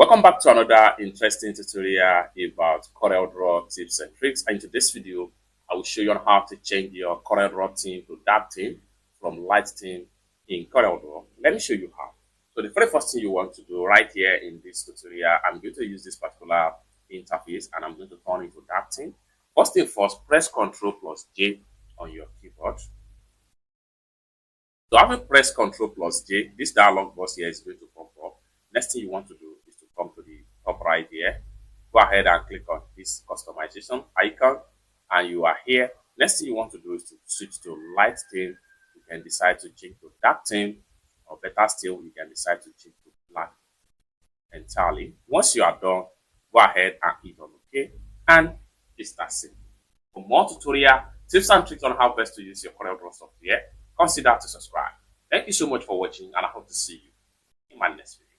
Welcome back to another interesting tutorial about CorelDraw tips and tricks. And in today's video, I will show you on how to change your CorelDraw theme to dark theme from light theme in CorelDraw. Let me show you how. So the very first thing you want to do right here in this tutorial, I'm going to use this particular interface and I'm going to turn it to dark theme. First thing first, press Ctrl plus J on your keyboard. So having pressed Ctrl plus J, this dialog box here is going to pop up. Next thing you want to do is to come to the top right here. Go ahead and click on this customization icon and you are here. Next thing you want to do is to switch to light theme. You can decide to change to dark theme, or better still, you can decide to change to black entirely. Once you are done, go ahead and hit on OK and it's that simple. For more tutorial tips and tricks on how best to use your CorelDraw software, consider to subscribe. Thank you so much for watching and I hope to see you in my next video.